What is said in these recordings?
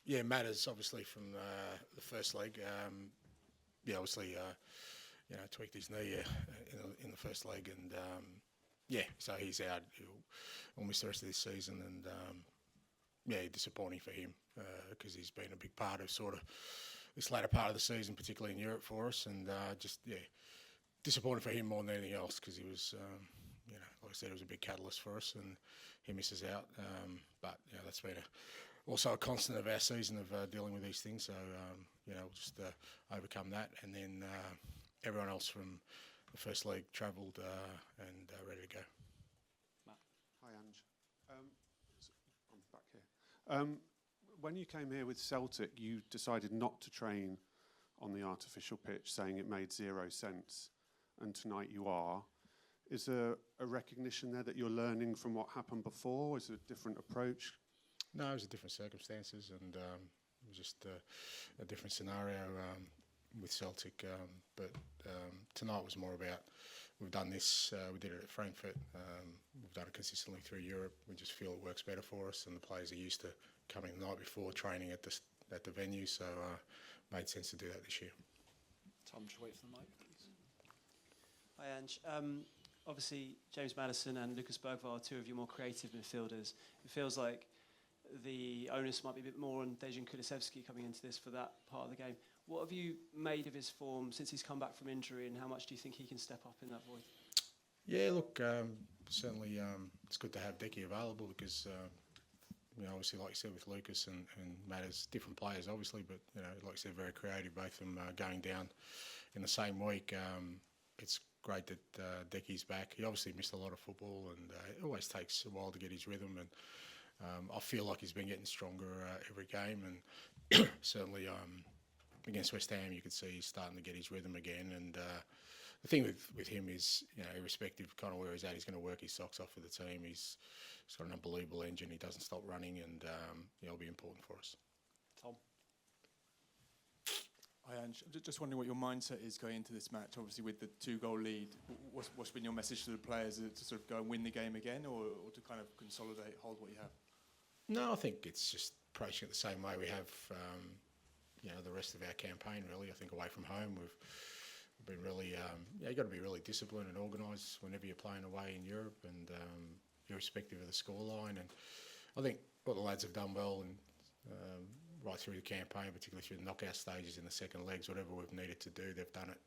Yeah, matters obviously from the first leg. Yeah, obviously, tweaked his knee in the first leg, and yeah, so he's out. He'll miss the rest of this season, and yeah, disappointing for him because he's been a big part of sort of this latter part of the season, particularly in Europe for us, and just disappointing for him more than anything else because he was, like I said, it was a big catalyst for us, and he misses out. But that's been also a constant of our season of dealing with these things. So we'll just overcome that, and then everyone else from the first league travelled and ready to go. Matt. Hi, Ange. I'm back here. When you came here with Celtic, you decided not to train on the artificial pitch, saying it made 0 sense, and tonight you are. Is there a recognition there that you're learning from what happened before? Is it a different approach? No, it was different circumstances, and it was just a different scenario with Celtic. But tonight was more about, we've done this, we did it at Frankfurt, we've done it consistently through Europe. We just feel it works better for us, and the players are used to coming the night before, training at the venue, so made sense to do that this year. Tom, just wait for the mic, please. Hi, Ange. Obviously, James Maddison and Lucas Bergvall are two of your more creative midfielders. It feels like the onus might be a bit more on Dejan Kulusevski coming into this for that part of the game. What have you made of his form since he's come back from injury, and how much do you think he can step up in that void? Yeah, look, certainly it's good to have Decky available because, obviously, like you said, with Lucas and Matters, different players, obviously, but, like I said, very creative, both of them going down in the same week. It's great that Decky's back. He obviously missed a lot of football, and it always takes a while to get his rhythm, and I feel like he's been getting stronger every game, and certainly against West Ham you could see he's starting to get his rhythm again, and the thing with him is, irrespective of kind of where he's at, he's going to work his socks off for the team. He's got an unbelievable engine, he doesn't stop running, and it'll be important for us. Tom? Hi, Ange. Just wondering what your mindset is going into this match, obviously with the 2-goal lead. What's been your message to the players? Is it to sort of go and win the game again, or to kind of consolidate, hold what you have? No, I think it's just approaching it the same way we have, the rest of our campaign, really. I think away from home, we've been really, you've got to be really disciplined and organised whenever you're playing away in Europe, and irrespective of the scoreline. And I think what the lads have done well, and right through the campaign, particularly through the knockout stages in the second legs, whatever we've needed to do, they've done it,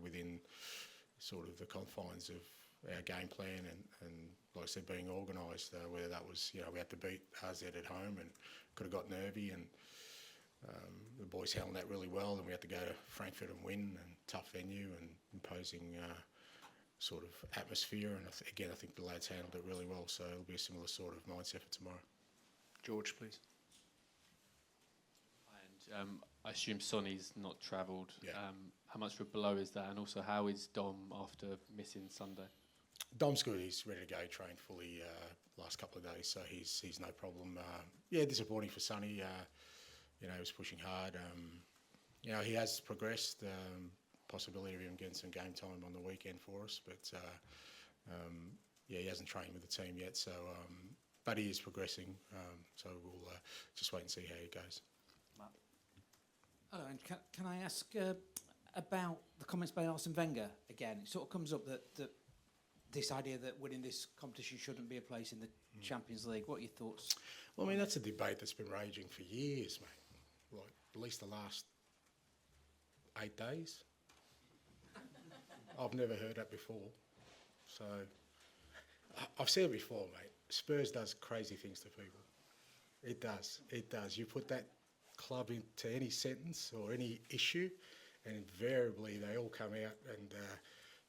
within sort of the confines of our game plan, and like I said, being organised, whether that was, we had to beat RZ at home and could have got nervy, and the boys handled that really well, and we had to go to Frankfurt and win, and tough venue and imposing sort of atmosphere, and I think the lads handled it really well, so it'll be a similar sort of mindset for tomorrow. George, please. And I assume Sonny's not travelled. Yeah. How much of a blow is that, and also how is Dom after missing Sunday? Dom's good. He's ready to go. Trained fully last couple of days, so he's no problem. Disappointing for Sonny. He was pushing hard. He has progressed. Possibility of him getting some game time on the weekend for us, but he hasn't trained with the team yet. So, but he is progressing. So we'll just wait and see how he goes. Hello, and can I ask about the comments by Arsene Wenger again? It sort of comes up that this idea that winning this competition shouldn't be a place in the Champions League. What are your thoughts? Well, I mean, that's a debate that's been raging for years, mate. Like, at least the last 8 days. I've never heard that before. So, I've said it before, mate. Spurs does crazy things to people. It does. It does. You put that club into any sentence or any issue, and invariably they all come out and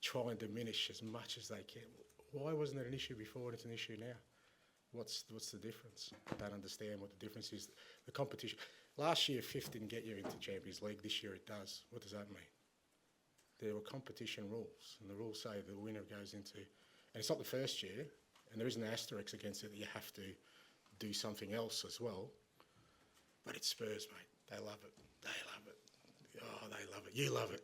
try and diminish as much as they can. Why wasn't it an issue before and it's an issue now? What's the difference? I don't understand what the difference is. The competition. Last year, fifth didn't get you into Champions League. This year it does. What does that mean? There were competition rules, and the rules say the winner goes into... And it's not the first year, and there is an asterisk against it that you have to do something else as well. But it's Spurs, mate. They love it. They love it. Oh, they love it. You love it.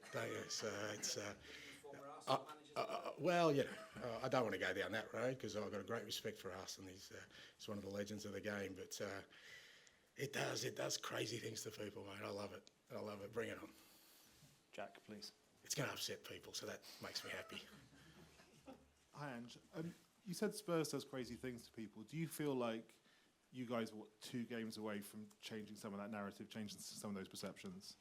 Well, you know, I don't want to go down that road because I've got a great respect for us, and he's one of the legends of the game. But it does crazy things to people, mate. I love it. I love it. Bring it on. Jack, please. It's going to upset people, so that makes me happy. Hi, Ange. You said Spurs does crazy things to people. Do you feel like you guys were 2 games away from changing some of that narrative, changing some of those perceptions?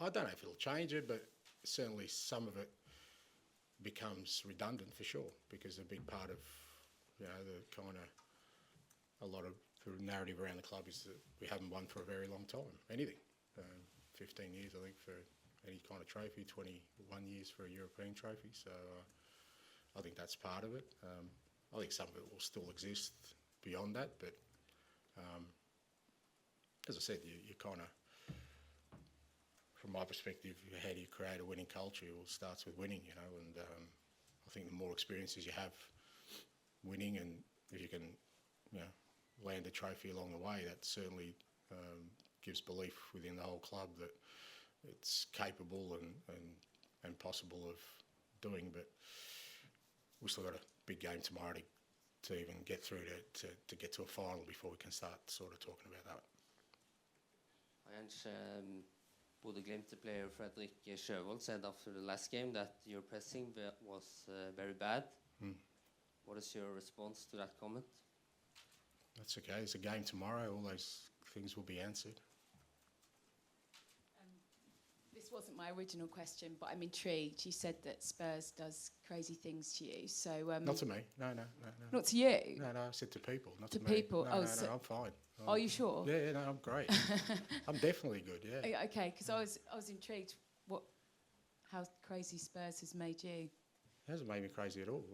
I don't know if it'll change it, but certainly some of it becomes redundant for sure, because a big part of, you know, the kind of a lot of the narrative around the club is that we haven't won for a very long time, anything. 15 years, I think, for any kind of trophy, 21 years for a European trophy. So I think that's part of it. I think some of it will still exist beyond that, but as I said, you kind of, from my perspective, how do you create a winning culture? Well, it starts with winning, you know, and I think the more experiences you have winning, and if you can, you know, land a trophy along the way, that certainly gives belief within the whole club that it's capable and possible of doing. But we've still got a big game tomorrow to even get through to get to a final before we can start sort of talking about that. Ange, Bodø/Glimt player Fredrik Sjøvold said after the last game that your pressing was very bad. What is your response to that comment? That's okay. It's a game tomorrow. All those things will be answered. This wasn't my original question, but I'm intrigued. You said that Spurs does crazy things to you. So Not to me. No. Not to you. No. I said to people, not To to me. people. No, Oh, no, so- I'm fine. Are you sure? Yeah, no, I'm great. I'm definitely good. Yeah. Okay, because I was intrigued how crazy Spurs has made you. It hasn't made me crazy at all.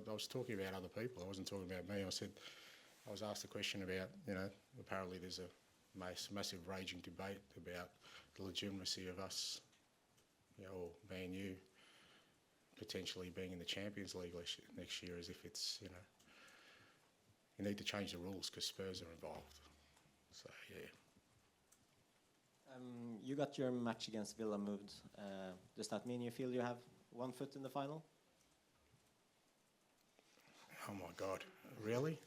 I was talking about other people. I wasn't talking about me. I was asked a question about, you know, apparently there's a massive raging debate about the legitimacy of us, you know, or Man U potentially being in the Champions League next year, as if it's, you know, you need to change the rules because Spurs are involved. So, yeah. You got your match against Villa moved. Does that mean you feel you have 1 foot in the final? Oh my God, really?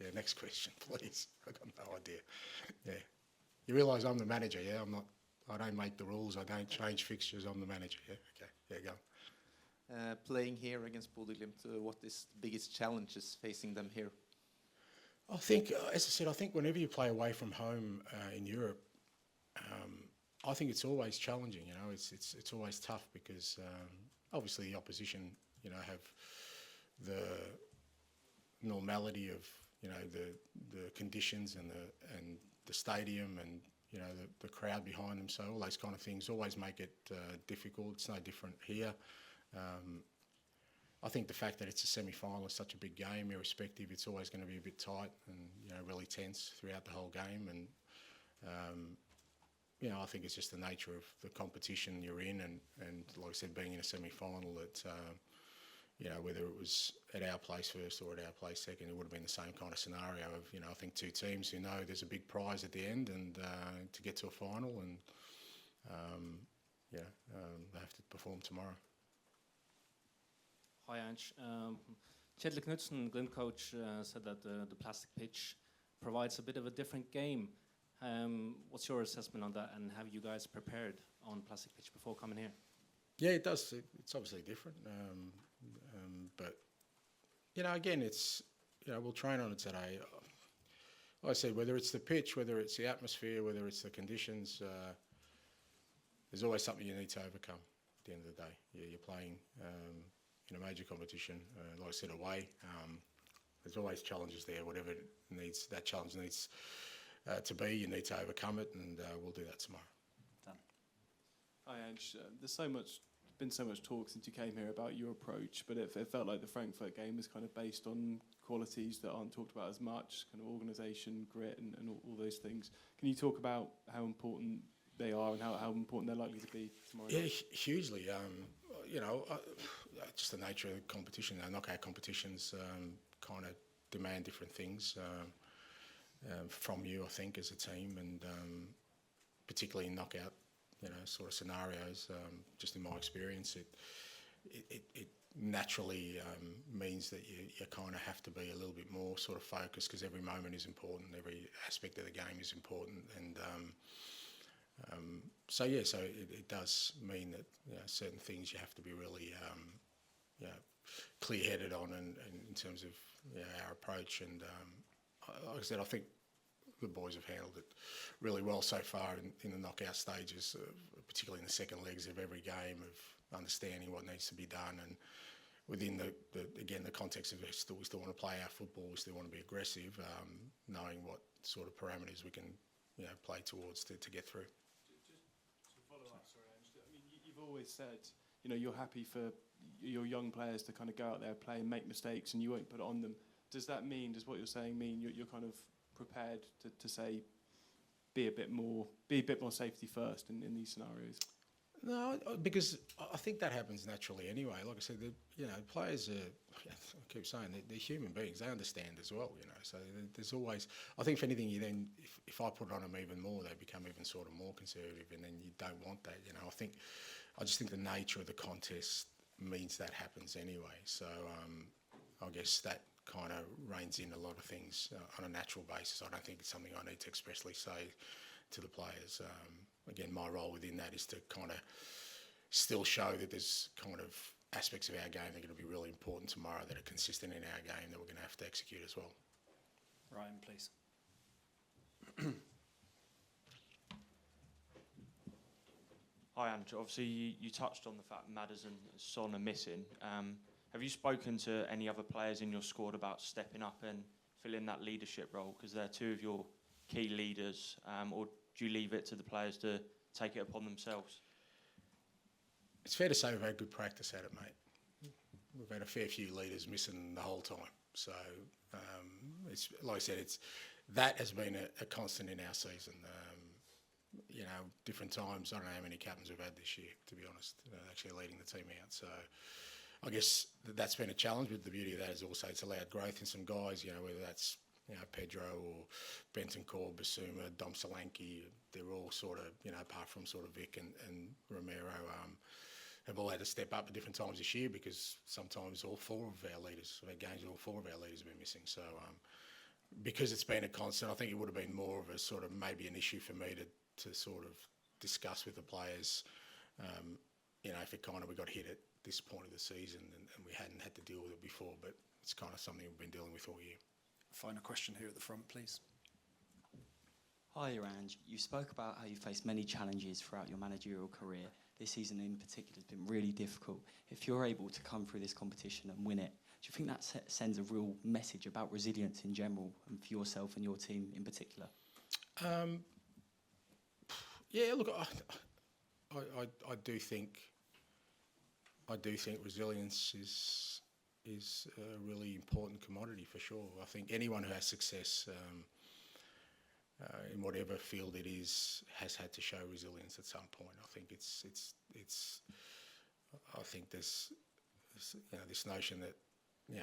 Yeah, next question, please. I've got no idea. Yeah. You realise I'm the manager, yeah? I don't make the rules, I don't change fixtures, I'm the manager, yeah? Okay, yeah, go. Playing here against Postecoglou, what is the biggest challenges facing them here? I think, as I said, I think whenever you play away from home in Europe, I think it's always challenging, you know, it's always tough because obviously the opposition, you know, have the normality of, you know, the conditions and the stadium and, you know, the crowd behind them. So all those kind of things always make it difficult. It's no different here. I think the fact that it's a semi-final is such a big game, irrespective, it's always going to be a bit tight and, you know, really tense throughout the whole game. And, you know, I think it's just the nature of the competition you're in and like I said, being in a semi-final that, you know, whether it was at our place first or at our place second, it would have been the same kind of scenario of, you know, I think 2 teams who know there's a big prize at the end and to get to a final and, they have to perform tomorrow. Hi, Ange. Kjetil Knutsen, Glimt coach, said that the plastic pitch provides a bit of a different game. What's your assessment on that, and have you guys prepared on plastic pitch before coming here? Yeah, it does. It's obviously different. But, you know, again, it's, you know, we'll train on it today. Like I said, whether it's the pitch, whether it's the atmosphere, whether it's the conditions, there's always something you need to overcome at the end of the day. Yeah, you're playing in a major competition, like I said, away. There's always challenges there. Whatever that challenge needs to be, you need to overcome it, and we'll do that tomorrow. Hi, Ange. There's been so much talk since you came here about your approach, but it felt like the Frankfurt game was kind of based on qualities that aren't talked about as much, kind of organisation, grit, and all those things. Can you talk about how important they are and how important they're likely to be tomorrow night? Yeah, hugely. You know, just the nature of the competition. Knockout competitions kind of demand different things from you, I think, as a team, and particularly in knockout, you know, sort of scenarios. Just in my experience, it naturally means that you kind of have to be a little bit more sort of focused, because every moment is important, every aspect of the game is important, and so it does mean that certain things you have to be really clear-headed on, and in terms of our approach. And like I said, I think the boys have handled it really well so far in the knockout stages, particularly in the second legs of every game, of understanding what needs to be done, and within the context of we still want to play our football, we still want to be aggressive, knowing what sort of parameters we can play towards to get through. Just to follow up, sorry, Ange. I mean, you've always said you're happy for your young players to kind of go out there, play and make mistakes, and you won't put it on them. Does what you're saying mean you're kind of prepared to say be a bit more safety first in these scenarios? No, because I think that happens naturally anyway. Like I said, players are, I keep saying, they're human beings. They understand as well, So there's always, I think if anything, if I put it on them even more, they become even sort of more conservative, and then you don't want that, I just think the nature of the contest means that happens anyway. So I guess that kind of reins in a lot of things on a natural basis. I don't think it's something I need to expressly say to the players. Again, my role within that is to kind of still show that there's kind of aspects of our game that are going to be really important tomorrow, that are consistent in our game, that we're going to have to execute as well. Ryan, please. Hi, Ange. Obviously, you touched on the fact Maddison and Son are missing. Have you spoken to any other players in your squad about stepping up and filling that leadership role? Because they're two of your key leaders, or do you leave it to the players to take it upon themselves? It's fair to say we've had good practice at it, mate. We've had a fair few leaders missing the whole time. So, it's like I said, that has been a constant in our season. Different times. I don't know how many captains we've had this year, to be honest, actually leading the team out. So I guess that's been a challenge, but the beauty of that is also it's allowed growth in some guys, whether that's Pedro or Bentancur, Basuma, Dom Solanke. They're all sort of, apart from sort of Vic and Romero, have all had to step up at different times this year, because sometimes all four of our leaders have been missing. So because it's been a constant, I think it would have been more of a sort of maybe an issue for me to sort of discuss with the players, if we got hit at this point of the season and we hadn't had to deal with it before, but it's kind of something we've been dealing with all year. Final question here at the front, please. Hi, Ange. You spoke about how you faced many challenges throughout your managerial career. This season in particular has been really difficult. If you're able to come through this competition and win it, do you think that sends a real message about resilience in general, and for yourself and your team in particular? Yeah, look, I do think resilience is a really important commodity for sure. I think anyone who has success in whatever field it is has had to show resilience at some point. I think I think there's this notion that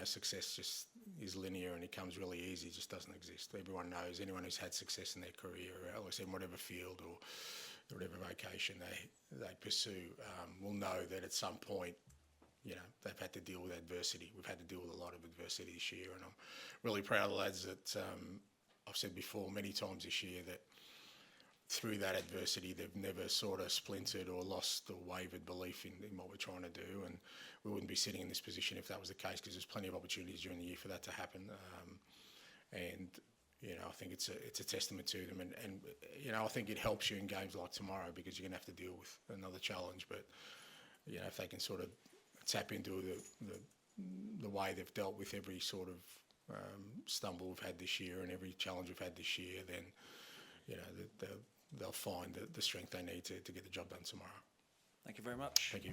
success just is linear and it comes really easy. It just doesn't exist. Everyone knows, anyone who's had success in their career, like I said, in whatever field or whatever vocation they pursue, will know that at some point, they've had to deal with adversity. We've had to deal with a lot of adversity this year, and I'm really proud of the lads that I've said before many times this year that through that adversity, they've never sort of splintered or lost or wavered belief in what we're trying to do. And we wouldn't be sitting in this position if that was the case, because there's plenty of opportunities during the year for that to happen. I think it's a testament to them. And I think it helps you in games like tomorrow, because you're going to have to deal with another challenge. But, if they can sort of tap into the way they've dealt with every sort of stumble we've had this year and every challenge we've had this year, then, they'll find the strength they need to get the job done tomorrow. Thank you very much. Thank you.